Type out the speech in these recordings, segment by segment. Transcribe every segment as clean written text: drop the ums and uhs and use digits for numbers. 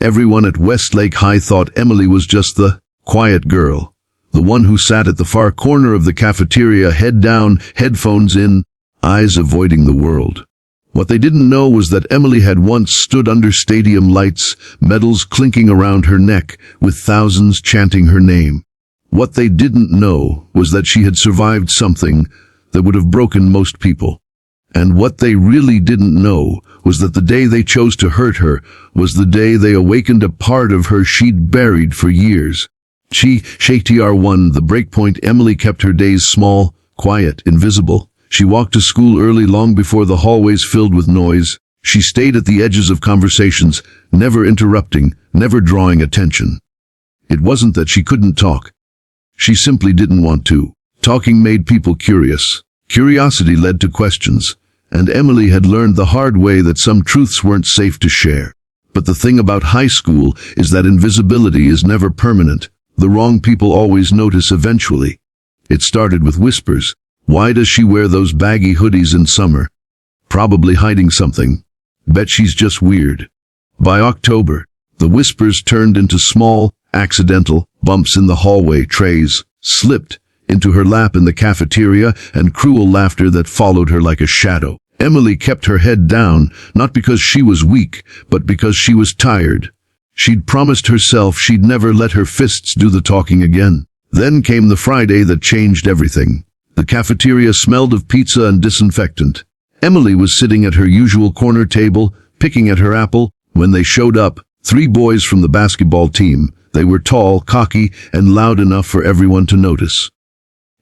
Everyone at Westlake High thought Emily was just the quiet girl, the one who sat at the far corner of the cafeteria, head down, headphones in, eyes avoiding the world. What they didn't know was that Emily had once stood under stadium lights, medals clinking around her neck, with thousands chanting her name. What they didn't know was that she had survived something that would have broken most people. And what they really didn't know was that the day they chose to hurt her was the day they awakened a part of her she'd buried for years. Tr1, the breakpoint. Emily kept her days small, quiet, invisible. She walked to school early, long before the hallways filled with noise. She stayed at the edges of conversations, never interrupting, never drawing attention. It wasn't that she couldn't talk. She simply didn't want to. Talking made people curious. Curiosity led to questions, and Emily had learned the hard way that some truths weren't safe to share. But the thing about high school is that invisibility is never permanent. The wrong people always notice eventually. It started with whispers. Why does she wear those baggy hoodies in summer? Probably hiding something. Bet she's just weird. By October, the whispers turned into small, accidental bumps in the hallway, trays slipped into her lap in the cafeteria, and cruel laughter that followed her like a shadow. Emily kept her head down, not because she was weak, but because she was tired. She'd promised herself she'd never let her fists do the talking again. Then came the Friday that changed everything. The cafeteria smelled of pizza and disinfectant. Emily was sitting at her usual corner table, picking at her apple, when they showed up, 3 boys from the basketball team. They were tall, cocky, and loud enough for everyone to notice.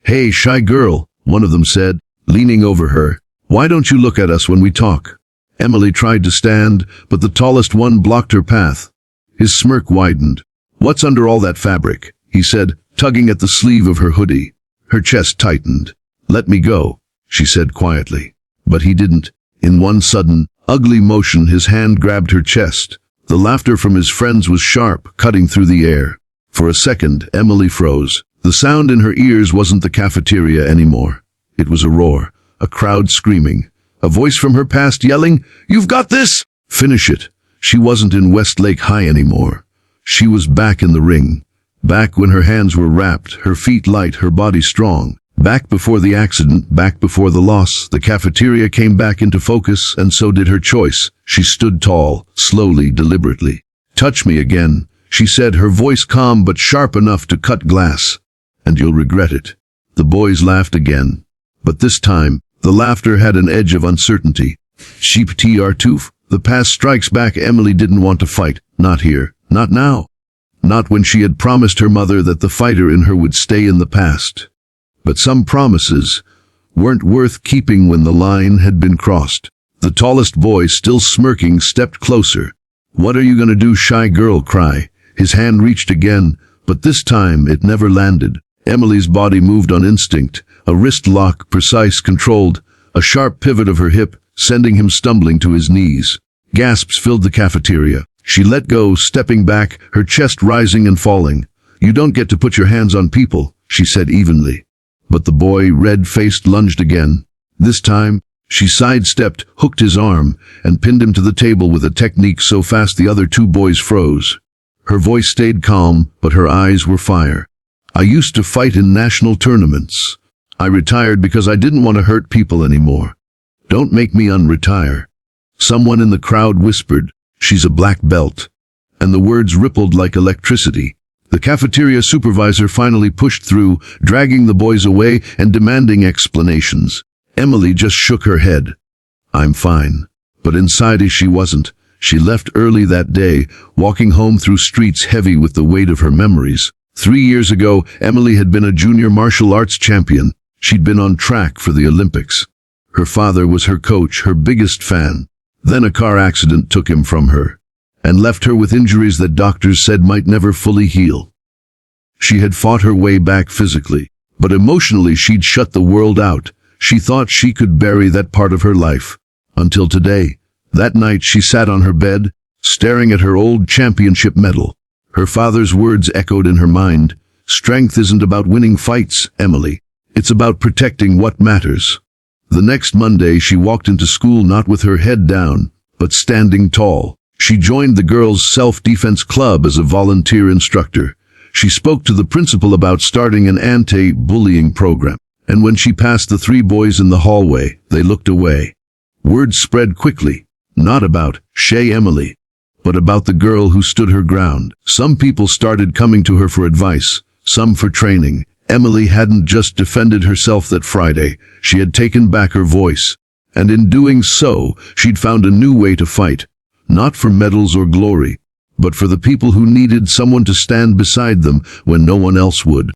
"Hey, shy girl," one of them said, leaning over her. "Why don't you look at us when we talk?" Emily tried to stand, but the tallest one blocked her path. His smirk widened. "What's under all that fabric?" he said, tugging at the sleeve of her hoodie. Her chest tightened. "Let me go," she said quietly. But he didn't. In one sudden, ugly motion, his hand grabbed her chest. The laughter from his friends was sharp, cutting through the air. For a second, Emily froze. The sound in her ears wasn't the cafeteria anymore. It was a roar, a crowd screaming, a voice from her past yelling, "You've got this! Finish it!" She wasn't in Westlake High anymore. She was back in the ring. Back when her hands were wrapped, her feet light, her body strong. Back before the accident, back before the loss. The cafeteria came back into focus, and so did her choice. She stood tall, slowly, deliberately. "Touch me again," she said, her voice calm but sharp enough to cut glass. "And you'll regret it." The boys laughed again. But this time, the laughter had an edge of uncertainty. Sheep tr2, the past strikes back. Emily didn't want to fight. Not here. Not now. Not when she had promised her mother that the fighter in her would stay in the past. But some promises weren't worth keeping when the line had been crossed. The tallest boy, still smirking, stepped closer. "What are you going to do, shy girl?" cry. His hand reached again, but this time it never landed. Emily's body moved on instinct, a wrist lock, precise, controlled, a sharp pivot of her hip, sending him stumbling to his knees. Gasps filled the cafeteria. She let go, stepping back, her chest rising and falling. "You don't get to put your hands on people," she said evenly. But the boy, red-faced, lunged again. This time, she sidestepped, hooked his arm, and pinned him to the table with a technique so fast the other 2 boys froze. Her voice stayed calm, but her eyes were fire. "I used to fight in national tournaments. I retired because I didn't want to hurt people anymore. Don't make me unretire." Someone in the crowd whispered, "She's a black belt." And the words rippled like electricity. The cafeteria supervisor finally pushed through, dragging the boys away and demanding explanations. Emily just shook her head. "I'm fine." But inside she wasn't. She left early that day, walking home through streets heavy with the weight of her memories. 3 years ago, Emily had been a junior martial arts champion. She'd been on track for the Olympics. Her father was her coach, her biggest fan. Then a car accident took him from her, and left her with injuries that doctors said might never fully heal. She had fought her way back physically, but emotionally she'd shut the world out. She thought she could bury that part of her life. Until today. That night she sat on her bed, staring at her old championship medal. Her father's words echoed in her mind. "Strength isn't about winning fights, Emily. It's about protecting what matters." The next Monday she walked into school not with her head down, but standing tall. She joined the girls' self-defense club as a volunteer instructor. She spoke to the principal about starting an anti-bullying program. And when she passed the three boys in the hallway, they looked away. Word spread quickly, not about Emily, but about the girl who stood her ground. Some people started coming to her for advice, some for training. Emily hadn't just defended herself that Friday, she had taken back her voice. And in doing so, she'd found a new way to fight. Not for medals or glory, but for the people who needed someone to stand beside them when no one else would.